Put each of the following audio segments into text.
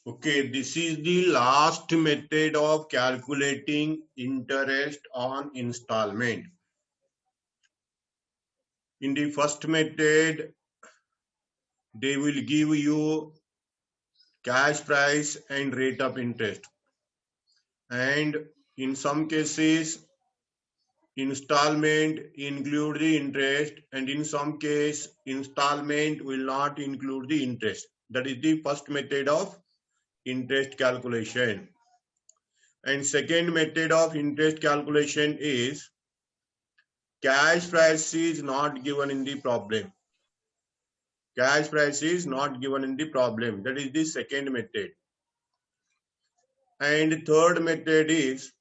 Okay, this is the last method of calculating interest on installment. In the first method, they will give you cash price and rate of interest. And in some cases, installment include the interest, and in some case, installment will not include the interest. That is the first method of interest calculation. And second method of interest calculation is cash price is not given in the problem. Cash price is not given in the problem. That is the second method. And third method is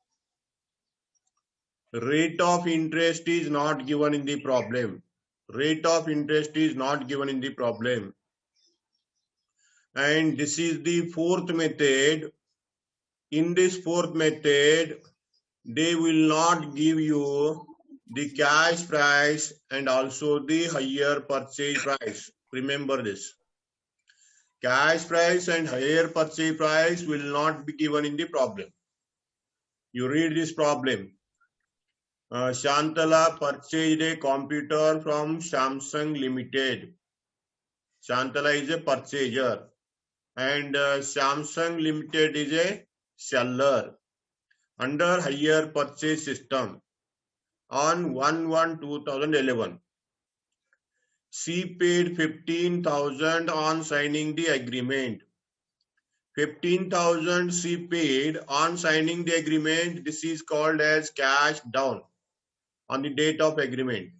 rate of interest is not given in the problem. Rate of interest is not given in the problem. And this is the fourth method. In this fourth method, they will not give you the cash price and also the higher purchase price. Remember this. Cash price and higher purchase price will not be given in the problem. You read this problem. Shantala purchased a computer from Samsung Limited. Shantala is a purchaser and Samsung Limited is a seller under higher purchase system on 1/1/2011. She paid 15,000 on signing the agreement. 15,000 she paid on signing the agreement. This is called as cash down on the date of agreement.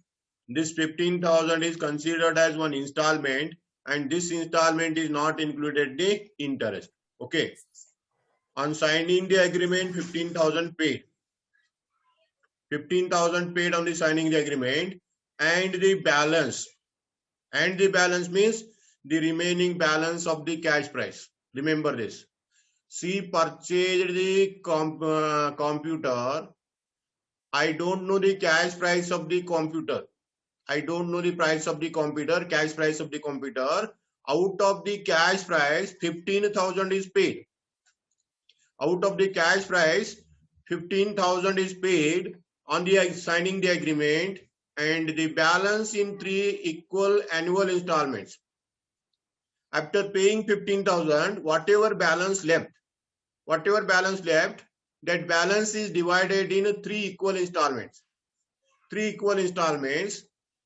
This 15,000 is considered as one installment, and this installment is not included the interest. Okay. On signing the agreement, 15,000 paid. 15,000 paid on the signing the agreement, and the balance. And the balance means the remaining balance of the cash price. Remember this. She purchased the computer. I don't know the cash price of the computer. I don't know the price of the computer, cash price of the computer. Out of the cash price, 15,000 is paid. Out of the cash price, 15,000 is paid on the signing the agreement, and the balance in 3 equal annual installments. After paying 15,000, whatever balance left, that balance is divided in 3 equal installments. 3 equal installments,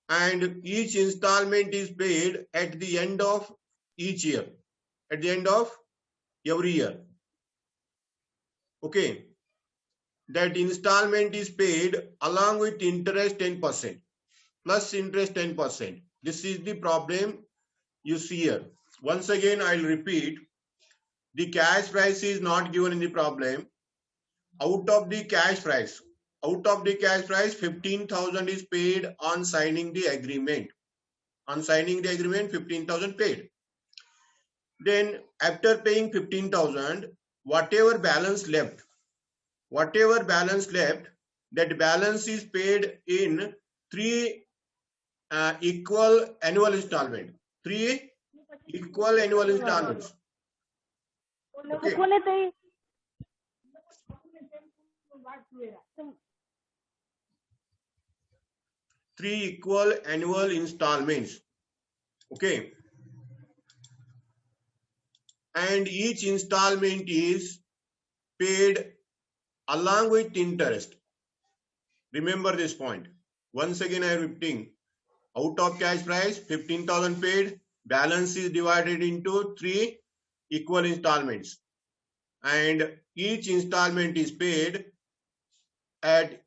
and each installment is paid at the end of each year, at the end of every year. Okay. That installment is paid along with interest 10%, plus interest 10%. This is the problem you see here. Once again, I'll repeat. The cash price is not given in the problem. Out of the cash price, 15,000 is paid on signing the agreement. On signing the agreement, 15,000 paid. Then after paying 15,000, whatever balance left, that balance is paid in 3 equal annual installment. 3 equal annual installments. Okay. 3 equal annual installments. Okay. And each installment is paid along with interest. Remember this point. Once again, I am repeating. Out of cash price, 15,000 paid. Balance is divided into 3 equal installments. And each installment is paid at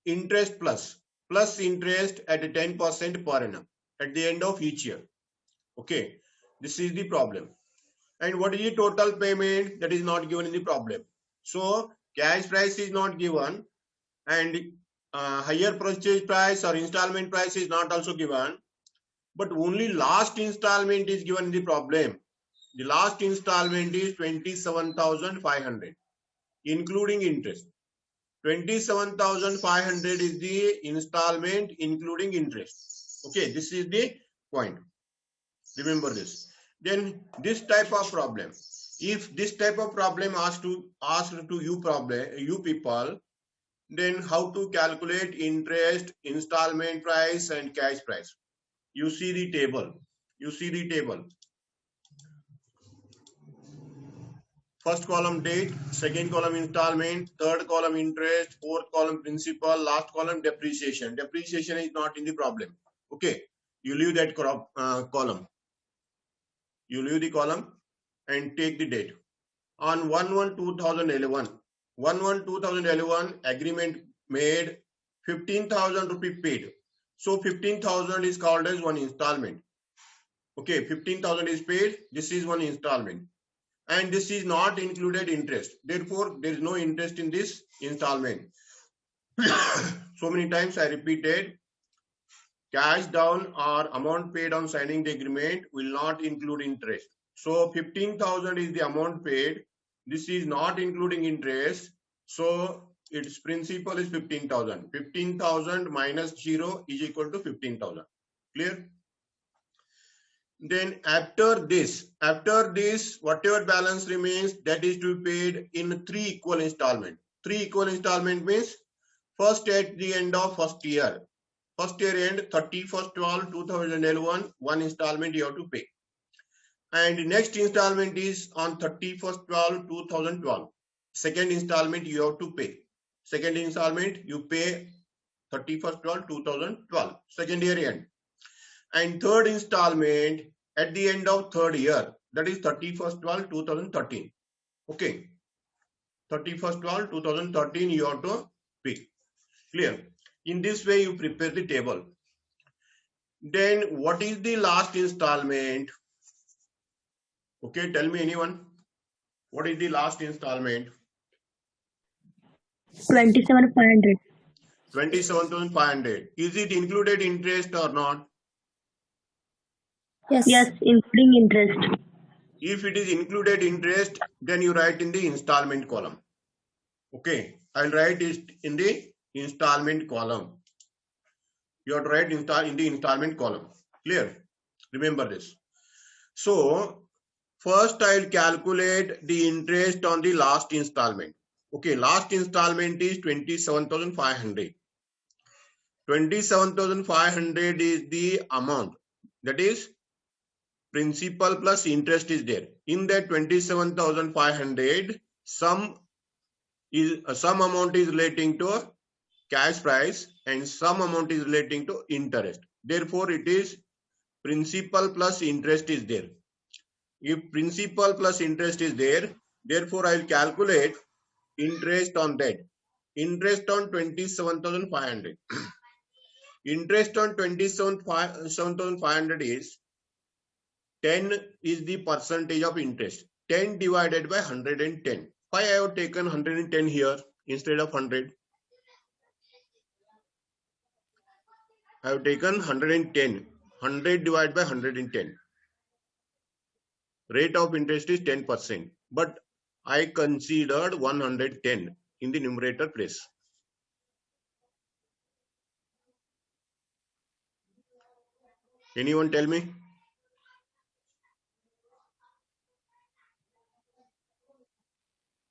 interest plus interest at 10% per annum at the end of each year. Okay. This is the problem. And what is the total payment? That is not given in the problem. So cash price is not given, and higher purchase price or installment price is not also given, but only last installment is given in the problem. The last installment is 27,500, including interest. 27,500 is the installment including interest. Okay, this is the point. Remember this. Then this type of problem. If this type of problem asked to you people, then how to calculate interest, installment price, and cash price? You see the table. First column date, second column installment, third column interest, fourth column principal, last column depreciation. Depreciation is not in the problem. Okay, you leave that column. You leave the column and take the date. On 1/1/2011, 1/1/2011, agreement made, 15,000 rupee paid. So 15,000 is called as one installment. Okay, 15,000 is paid. This is one installment. And this is not included interest. Therefore, there is no interest in this installment. So many times I repeated, cash down or amount paid on signing the agreement will not include interest. So 15,000 is the amount paid. This is not including interest. So its principal is 15,000. 15,000 minus 0 is equal to 15,000. Clear? Then after this, whatever balance remains, that is to be paid in 3 equal installment. 3 equal installment means first at the end of first year. First year end, 31/12/2011, one installment you have to pay. And next installment is on 31/12/2012. Second installment you have to pay. Second installment you pay 31/12/2012. Second year end. And third installment at the end of third year, that is 31/12/2013. Okay, 31/12/2013 you have to pay. Clear? In this way you prepare the table. Then what is the last installment? Okay, tell me anyone. What is the last installment? 27,500. 27,500. Is it included interest or not? Yes, including interest. If it is included interest, then you write in the installment column. Okay, I'll write it in the installment column. You have to write in the installment column. Clear? Remember this. So first I'll calculate the interest on the last installment. Okay, last installment is 27,500. 27,500 is the amount. That is principal plus interest is there. In that 27,500, some amount is relating to cash price and some amount is relating to interest. Therefore, it is principal plus interest is there. If principal plus interest is there, therefore I will calculate interest on that. Interest on 27,500. Interest on 27,500 is 10 is the percentage of interest. 10 divided by 110. Why I have taken 110 here instead of 100? I have taken 110. 100 divided by 110. Rate of interest is 10%. But I considered 110 in the numerator place. Anyone tell me?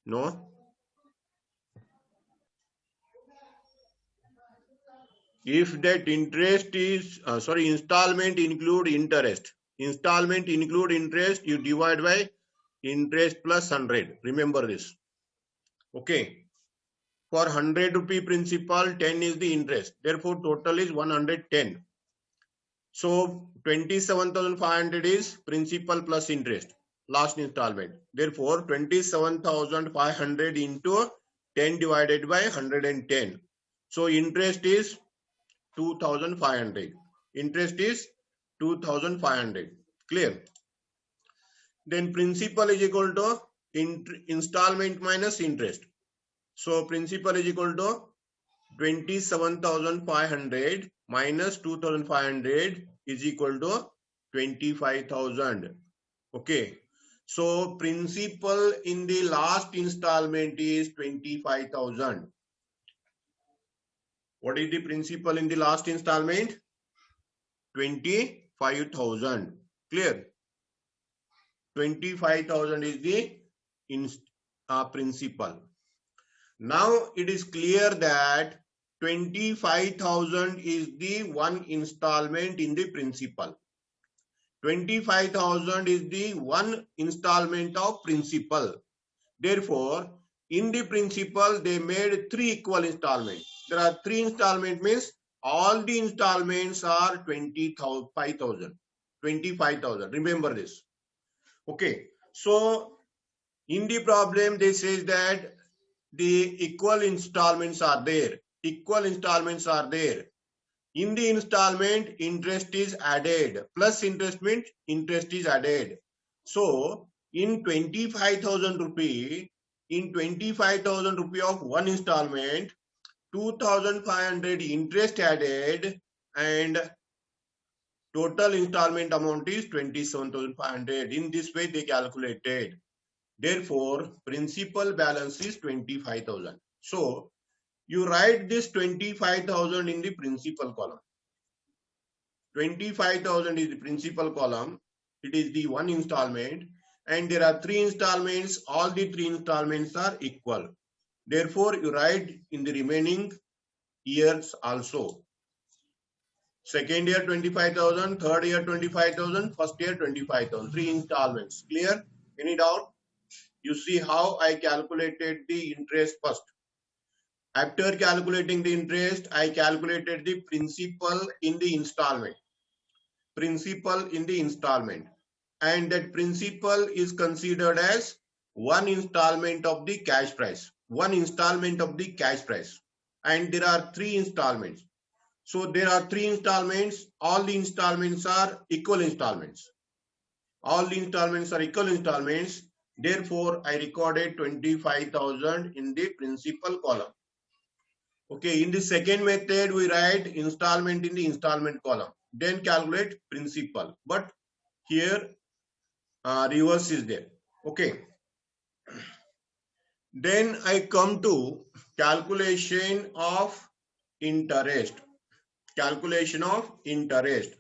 No? If that interest is, installment include interest. Installment include interest, you divide by interest plus 100. Remember this. Okay. For 100 rupee principal, 10 is the interest. Therefore, total is 110. So, 27,500 is principal plus interest. Last installment. Therefore, 27,500 into 10 divided by 110. So, interest is 2,500. Interest is 2,500. Clear? Then principal is equal to installment minus interest. So principal is equal to 27,500 minus 2,500 is equal to 25,000. Okay. So principal in the last installment is 25,000. What is the principal in the last installment? 25,000. Clear? 25,000 is the principal. Now it is clear that 25,000 is the one installment in the principal. 25,000 is the one installment of principal. Therefore, in the principal, they made 3 equal installments. There are 3 installments, means all the installments are 25,000. Remember this. Okay. So, in the problem, they say that the equal installments are there. Equal installments are there. In the installment, interest is added. Plus interest means interest is added. So, in 25,000 rupee, in 25,000 rupee of one installment, 2,500 interest added, and total installment amount is 27,500. In this way, they calculated. Therefore, principal balance is 25,000. So, you write this 25,000 in the principal column. 25,000 is the principal column. It is the one installment, and there are 3 installments. All the 3 installments are equal. Therefore, you write in the remaining years also. Second year 25,000, third year 25,000, first year 25,000. 3 installments. Clear? Any doubt? You see how I calculated the interest first. After calculating the interest, I calculated the principal in the installment. Principal in the installment. And that principal is considered as one installment of the cash price. One installment of the cash price. And there are 3 installments. So there are 3 installments. All the installments are equal installments. All the installments are equal installments. Therefore, I recorded 25,000 in the principal column. Okay, in the second method, we write installment in the installment column. Then calculate principal. But here, reverse is there. Okay. Then I come to calculation of interest. Calculation of interest.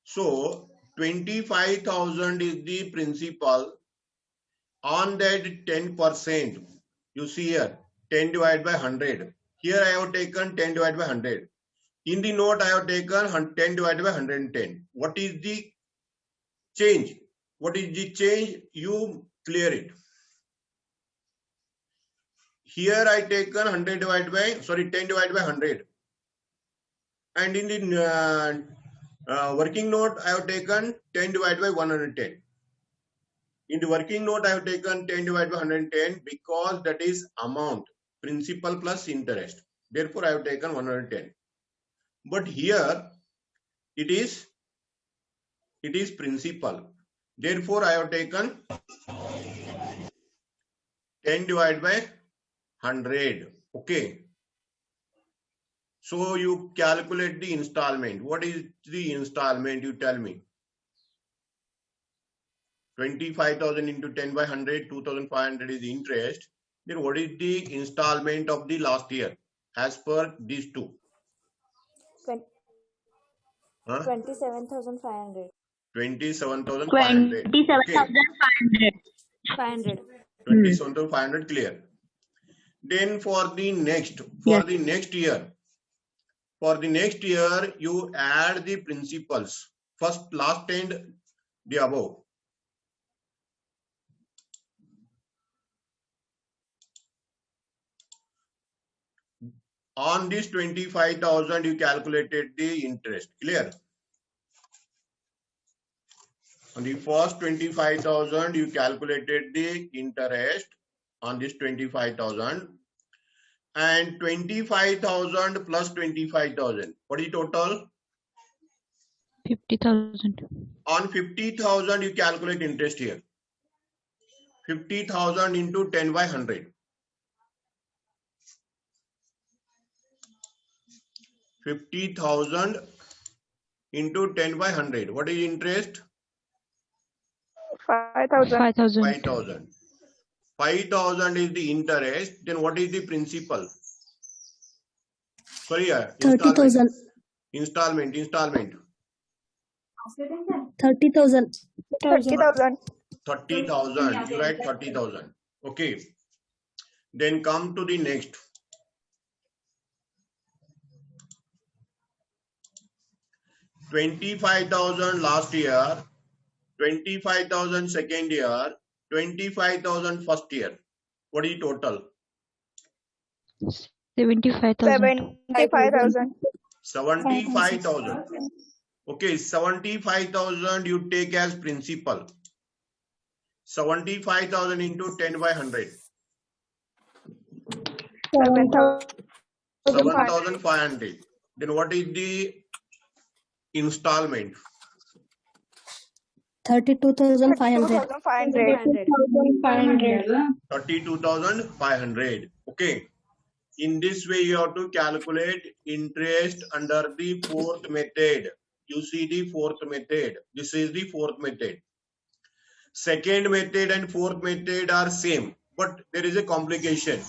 So, 25,000 is the principal. On that 10%, you see here, 10 divided by 100. Here I have taken 10 divided by 100. In the note, I have taken 10 divided by 110. What is the change? What is the change? You clear it. Here I taken 10 divided by 100. And in the working note, I have taken 10 divided by 110. In the working note, I have taken 10 divided by 110 because that is amount, principal plus interest. Therefore, I have taken 110. But here, it is principal. Therefore, I have taken 10 divided by 100. Okay. So, you calculate the installment. What is the installment? You tell me. 25,000 into 10 by 100, 2,500 is interest. Then what is the installment of the last year as per these two? 27,500. 27,500. 27,500. 27,500 clear. Then for the next year, you add the principals. First, last, and the above. On this 25,000, you calculated the interest. Clear? On the first 25,000, you calculated the interest on this 25,000. And 25,000 plus 25,000. What is total? 50,000. On 50,000, you calculate interest here. 50,000 into 10 by 100. 50,000 into 10 by 100. What is interest? 5,000. 5,000. 5,000 is the interest. Then what is the principal? Sorry, 30,000. Installment. 30,000. 30,000. 30,000. You write 30,000. Okay. Then come to the next. 25,000 last year, 25,000 second year, 25,000 first year. What is total? 75,000. 75,000. Okay, 75,000 you take as principal. 75,000 into 10 by 100. 7,500. Then what is the installment? 32,500. 32,500. Okay. In this way, you have to calculate interest under the fourth method. You see the fourth method. This is the fourth method. Second method and fourth method are same, but there is a complication.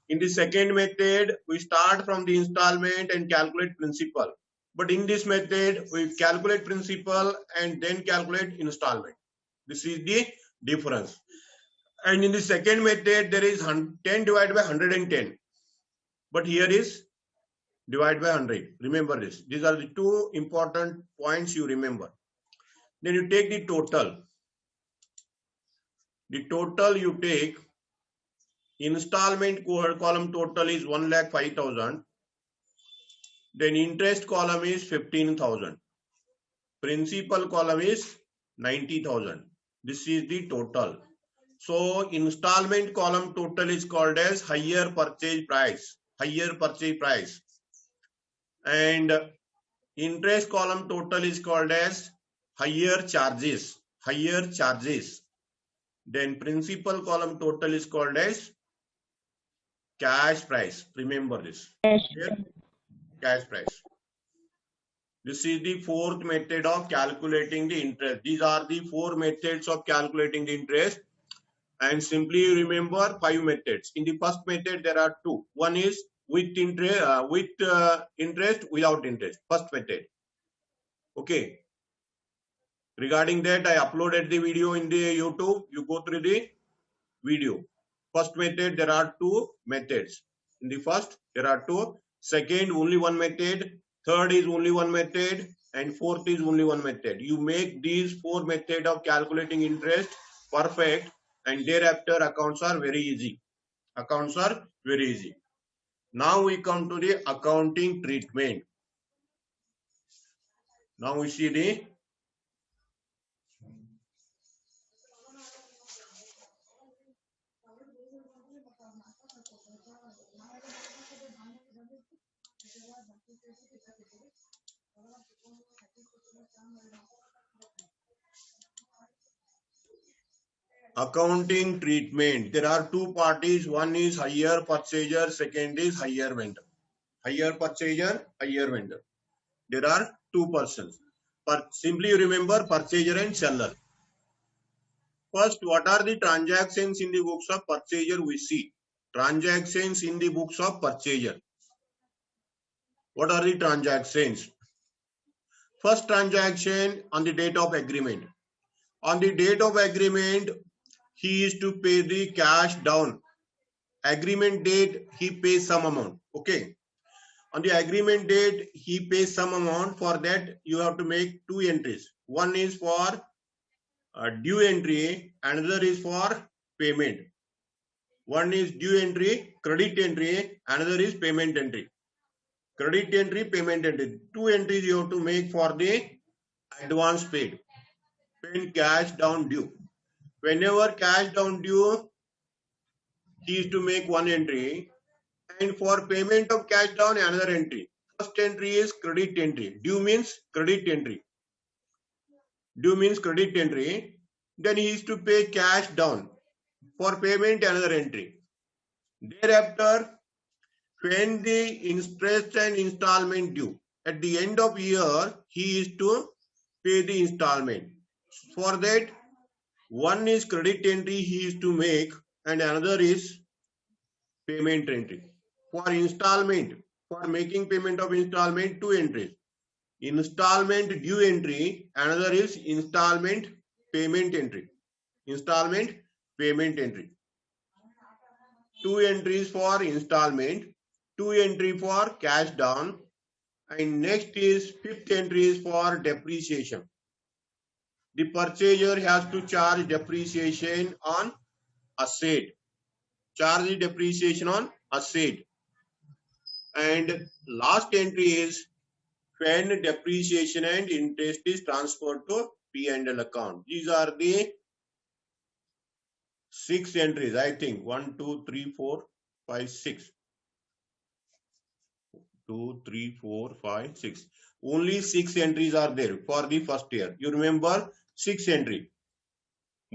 In the second method, we start from the installment and calculate principal. But in this method, we calculate principal and then calculate installment. This is the difference. And in the second method, there is 10 divided by 110. But here is divided by 100. Remember this. These are the two important points you remember. Then you take the total. The total you take, installment column total is 1,05,000. Then interest column is 15,000. Principal column is 90,000. This is the total. So installment column total is called as higher purchase price. Higher purchase price. And interest column total is called as higher charges. Higher charges. Then principal column total is called as cash price. Remember this. Cash price. This is the fourth method of calculating the interest. These are the four methods of calculating the interest. And simply remember 5 methods. In the first method, there are 2. One is with interest, without interest. First method. Okay. Regarding that, I uploaded the video in the YouTube. You go through the video. First method, there are 2 methods. In the first, there are 2. Second, only 1 method. Third is only 1 method. And fourth is only 1 method. You make these 4 methods of calculating interest perfect. And thereafter, accounts are very easy. Accounts are very easy. Now we come to the accounting treatment. Now we see the accounting treatment. There are 2 parties. One is hire purchaser, second is hire vendor. Hire purchaser, hire vendor. There are 2 persons. But simply remember purchaser and seller. First, what are the transactions in the books of purchaser we see? Transactions in the books of purchaser. What are the transactions? First transaction on the date of agreement. On the date of agreement, he is to pay the cash down. Agreement date, he pays some amount. Okay. On the agreement date, he pays some amount. For that, you have to make 2 entries. One is for due entry, another is for payment. One is due entry, credit entry, another is payment entry. Credit entry, payment entry. 2 entries you have to make for the advance paid. Paying cash down due. Whenever cash down due, he is to make 1 entry. And for payment of cash down, another entry. First entry is credit entry. Due means credit entry. Due means credit entry. Then he is to pay cash down. For payment, another entry. Thereafter, when the interest and installment due, at the end of year, he is to pay the installment. For that, one is credit entry he is to make and another is payment entry. For installment, for making payment of installment, 2 entries. Installment due entry, another is installment payment entry. installment payment entry. 2 entries for installment, 2 entry for cash down, and next is 5th entry is for depreciation. The purchaser has to charge depreciation on asset. Charge the depreciation on asset. And last entry is when depreciation and interest is transferred to P&L account. These are the 6 entries, I think. 1, 2, 3, 4, 5, 6. 2, 3, 4, 5, 6. Only 6 entries are there for the first year. You remember 6 entry.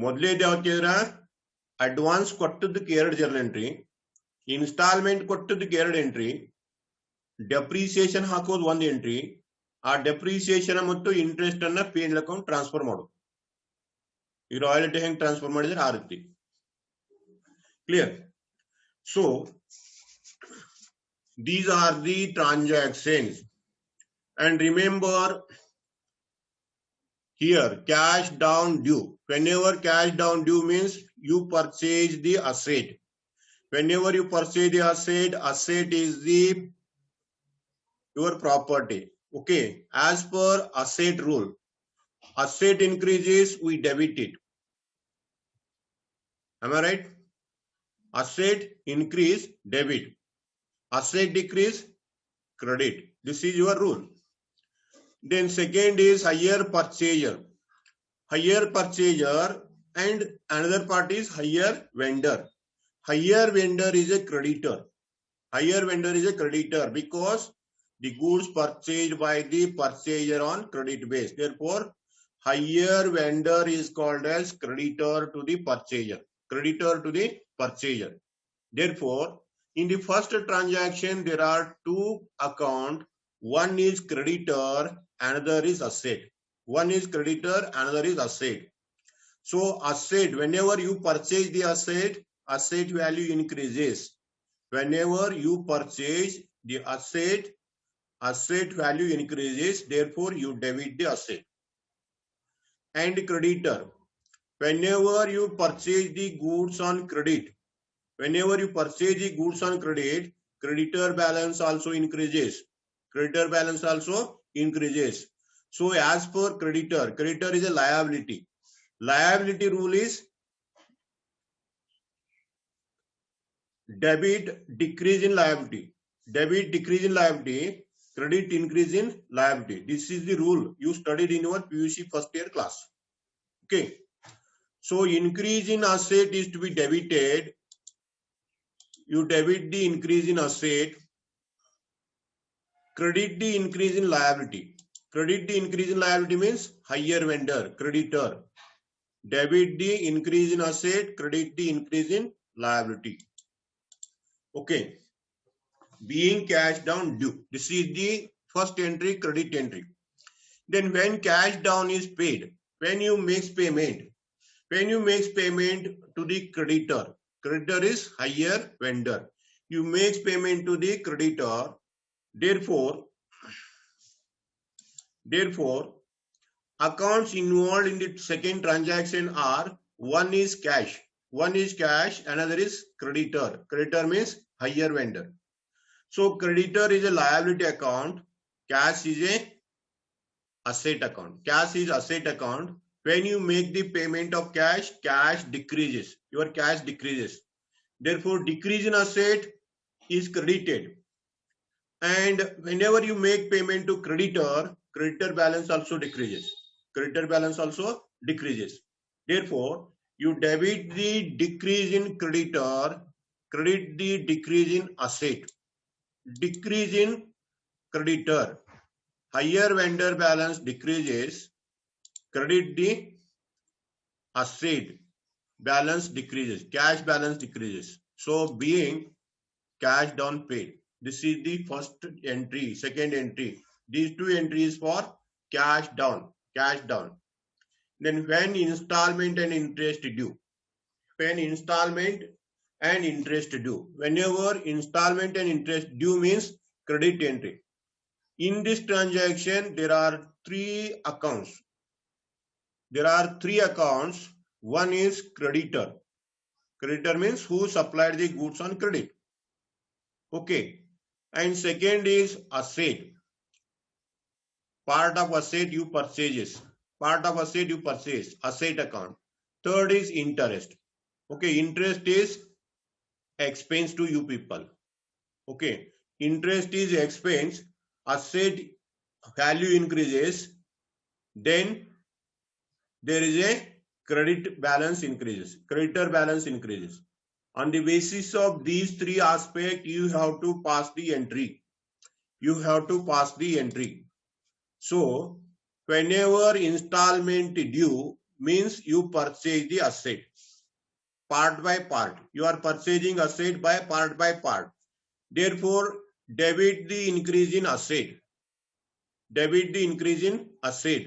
ಮೊದಲೇದು ಯಾವ್ತಿದ್ರ advance ಕೊಟ್ಟದಕ್ಕೆ 2 journal entry, installment ಕೊಟ್ಟದಕ್ಕೆ 2 entry, depreciation ಹಾಕೋದು 1 entry, ಆ depreciation ಮತ್ತು interest ಅನ್ನ P&L account transfer ಮಾಡೋದು. ಈ ರಾಯಲ್ಟಿ ಹೆಂಗ್ ಟ್ರಾನ್ಸ್ಫರ್ ಮಾಡಿದ್ರೆ ಆ ರೀತಿ. Clear? So these are the transactions. And remember here, cash down due. Whenever cash down due means you purchase the asset. Whenever you purchase the asset, asset is your property. Okay, as per asset rule, asset increases, we debit it. Am I right? Asset increase, debit. Asset decrease, credit. This is your rule. Then second is higher purchaser. Higher purchaser and another part is higher vendor. Higher vendor is a creditor. Higher vendor is a creditor because the goods purchased by the purchaser on credit base. Therefore, higher vendor is called as creditor to the purchaser. Creditor to the purchaser. Therefore, in the first transaction, there are 2 accounts. One is creditor, another is asset. One is creditor, another is asset. So asset, whenever you purchase the asset, asset value increases. Whenever you purchase the asset, asset value increases. Therefore, you debit the asset. And creditor, whenever you purchase the goods on credit, whenever you purchase the goods on credit, creditor balance also increases. Creditor balance also increases. So as per creditor, creditor is a liability. Liability rule is debit decrease in liability. Debit decrease in liability, credit increase in liability. This is the rule you studied in your PUC first year class. Okay. So increase in asset is to be debited. You debit the increase in asset, credit the increase in liability. Credit the increase in liability means higher vendor, creditor. Debit the increase in asset, credit the increase in liability. Okay. Being cash down due. This is the first entry, credit entry. Then when cash down is paid, when you make payment to the creditor, creditor is higher vendor. You make payment to the creditor. Therefore, accounts involved in the second transaction are one is cash, another is creditor. Creditor means higher vendor. So creditor is a liability account, cash is a asset account. Cash is asset account. When you make the payment of cash, cash decreases. Your cash decreases. Therefore, decrease in asset is credited. And whenever you make payment to creditor, creditor balance also decreases. Creditor balance also decreases. Therefore, you debit the decrease in creditor, credit the decrease in asset. Decrease in creditor, higher vendor balance decreases, credit the asset balance decreases, cash balance decreases. So being cash down paid. This is the first entry, second entry. These 2 entries for cash down, cash down. Then when installment and interest due. When installment and interest due. Whenever installment and interest due means credit entry. In this transaction, there are 3 accounts. There are 3 accounts One is creditor. Creditor means who supplied the goods on credit. Okay. And second is asset. Part of asset you purchases. Part of asset you purchase. Asset account. Third is interest. Okay. Interest is expense to you people. Okay. Interest is expense. Asset value increases. Then there is a credit balance increases. Creditor balance increases. On the basis of these three aspects, you have to pass the entry. You have to pass the entry. So, whenever installment due means you purchase the asset part by part. You are purchasing asset by part. Therefore, debit the increase in asset. Debit the increase in asset.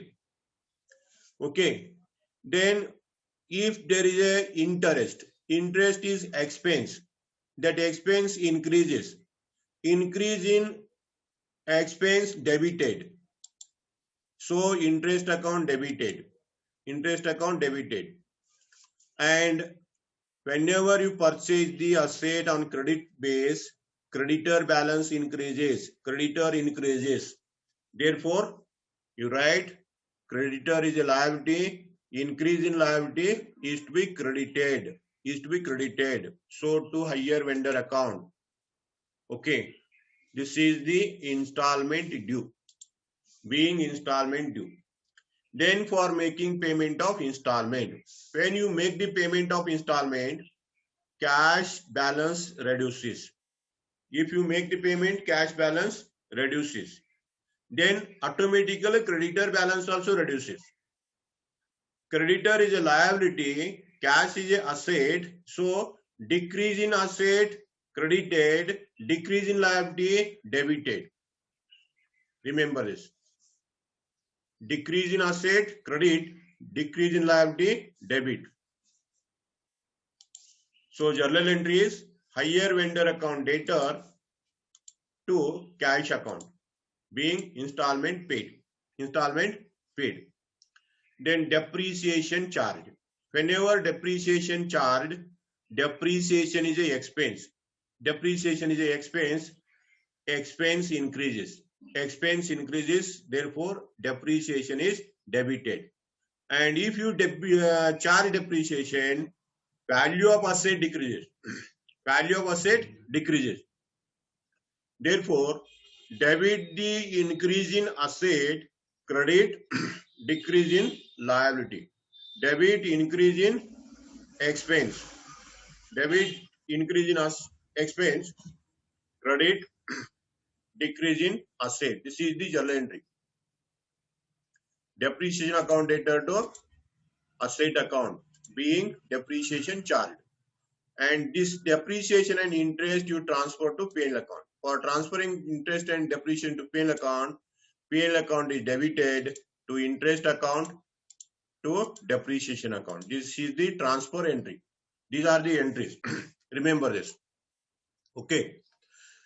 Okay. Then, if there is a interest is expense. That expense increases. Increase in expense debited. So interest account debited. Interest account debited. And whenever you purchase the asset on credit base, creditor balance increases. Creditor increases. Therefore, you write creditor is a liability. Increase in liability is to be credited. Is to be credited. So to higher vendor account. Okay. This is the installment due. Being installment due. Then for making payment of installment. When you make the payment of installment, cash balance reduces. If you make the payment, cash balance reduces. Then automatically creditor balance also reduces. Creditor is a liability, cash is an asset. So decrease in asset, credited, decrease in liability, debited. Remember this. Decrease in asset, credit, decrease in liability, debit. So journal entry is higher vendor account debtor to cash account being installment paid. Installment paid. Then depreciation charge. Whenever depreciation charge, depreciation is a expense. Depreciation is a expense. Expense increases. Expense increases. Therefore, depreciation is debited. And if you charge depreciation, value of asset decreases. Value of asset decreases. Therefore, debit the increase in asset, credit decrease in liability. Debit increase in expense. Debit increase in expense, credit decrease in asset. This is the journal entry. Depreciation account debtor to asset account being depreciation charged. And this depreciation and interest you transfer to P&L account. For transferring interest and depreciation to P&L account is debited to interest account to depreciation account. This is the transfer entry. These are the entries. Remember this. Okay.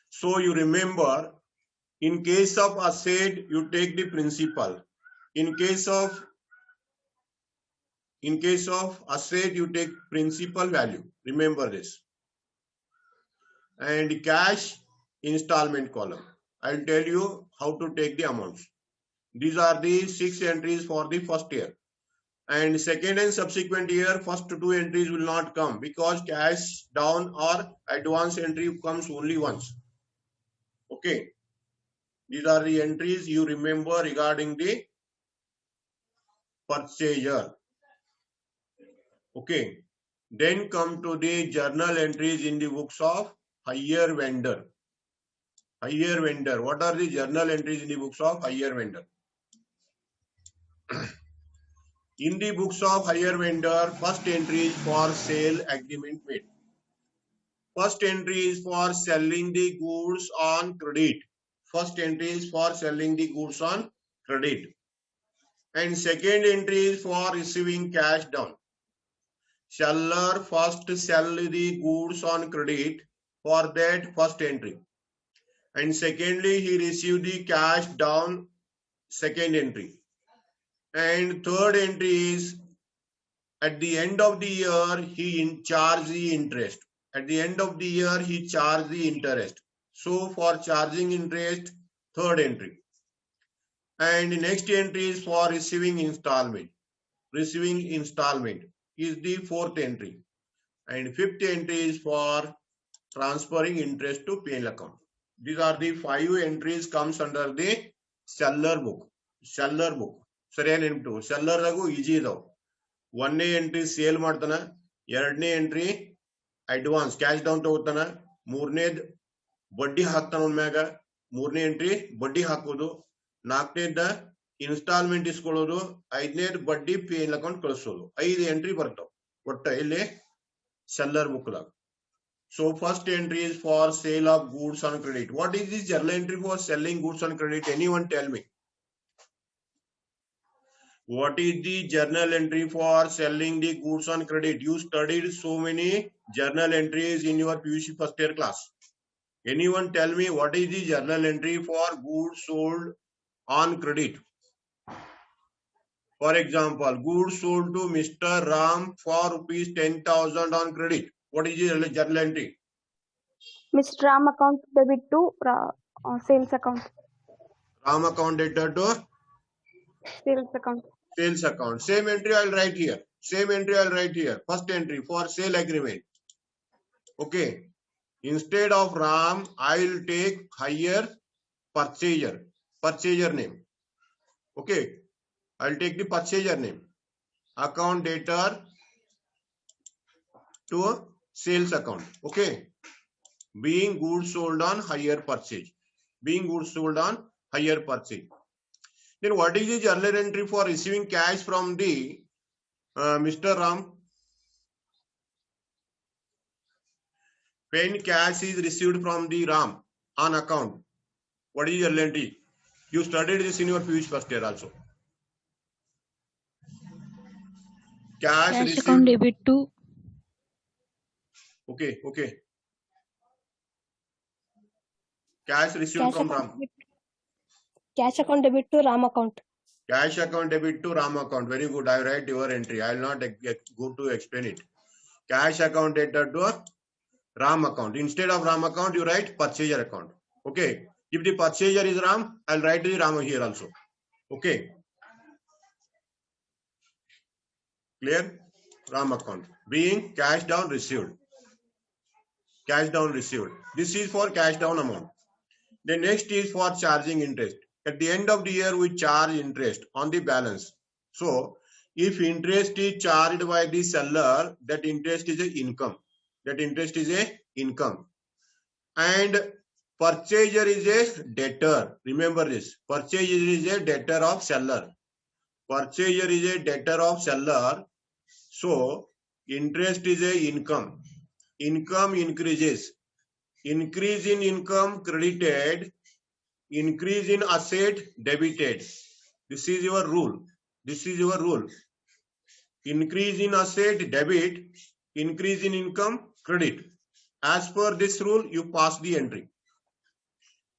So you remember, in case of asset, you take the principal. In case of asset, you take principal value. Remember this. And cash installment column. I'll tell you how to take the amounts. These are the 6 entries for the first year. And second and subsequent year, first 2 entries will not come because cash down or advance entry comes only once. Okay. These are the entries you remember regarding the purchaser. Okay. Then come to the journal entries in the books of higher vendor. Higher vendor. What are the journal entries in the books of higher vendor? In the books of higher vendor, first entry is for sale agreement made. First entry is for selling the goods on credit. First entry is for selling the goods on credit. And second entry is for receiving cash down. Seller first sell the goods on credit, for that first entry. And secondly, he received the cash down, second entry. And third entry is At the end of the year, he charged the interest. At the end of the year, he charged the interest. So for charging interest, third entry. And the next entry is for receiving installment. Receiving installment is the fourth entry. And fifth entry is for transferring interest to P&L account. These are the 5 entries comes under the seller book. Seller book. ಸರಿಯಾ ನೆನ್ಪಿಟ್ಟು ಸೆಲ್ಲರ್ದಾಗೂ easy ಇದಾವ. ಒಂದನೇ entry sale ಮಾಡ್ತಾನ, ಎರಡನೇ entry advance cash down ತಗೋತಾನ, ಮೂರನೇದ್ ಬಡ್ಡಿ ಹಾಕ್ತಾನ ಮ್ಯಾಗ, ಮೂರನೇ entry ಬಡ್ಡಿ ಹಾಕೋದು, ನಾಲ್ಕನೇದ ಇನ್ಸ್ಟಾಲ್ಮೆಂಟ್ ಇಸ್ಕೊಳ್ಳೋದು, ಐದನೇದ್ ಬಡ್ಡಿ P&L ಅಕೌಂಟ್ ಕಳಿಸೋದು. 5 ಎಂಟ್ರಿ ಬರ್ತಾವ ಒಟ್ಟ ಇಲ್ಲಿ ಸೆಲ್ಲರ್ ಬುಕ್ ದಾಗ. So first entry is for sale of goods on credit. What is this journal entry for selling goods on credit? Anyone tell me? What is the journal entry for selling the goods on credit? You studied so many journal entries in your PUC first year class. Anyone tell me what is the journal entry for goods sold on credit? For example, goods sold to Mr. Ram for rupees 10,000 on credit. What is the journal entry? Mr. Ram account debit to sales account. Ram account debit to Sales account. sales account. Same entry I'll write here. Same entry I'll write here. First entry for sale agreement. Okay. Instead of Ram, I'll take higher purchaser. Purchaser name. Okay. I'll take the purchaser name. Account debtor to sales account. Okay. Being goods sold on higher purchase. Being goods sold on higher purchase. Then what is the journal entry for receiving cash from the Mr. Ram? When cash is received from the Ram on account, what is your journal entry? You studied this in your PUC first year also. Cash received. account debit to. Okay. Cash received from Ram. Cash account debit to Ram account. Cash account debit to Ram account. Very good. I write your entry. I will not go to explain it. Cash account debtor to Ram account. Instead of Ram account, you write purchaser account. Okay. If the purchaser is Ram, I'll write the Ram here also. Okay. Clear? Ram account. Being cash down received. Cash down received. This is for cash down amount. The next is for charging interest. At the end of the year, we charge interest on the balance. So, if interest is charged by the seller, that interest is a income. That interest is a income. And purchaser is a debtor. Remember this. Purchaser is a debtor of seller. Purchaser is a debtor of seller. So, interest is a income. Income increases. Increase in income credited. Increase in asset debited. This is your rule. This is your rule. Increase in asset debit. Increase in income credit. As per this rule, you pass the entry.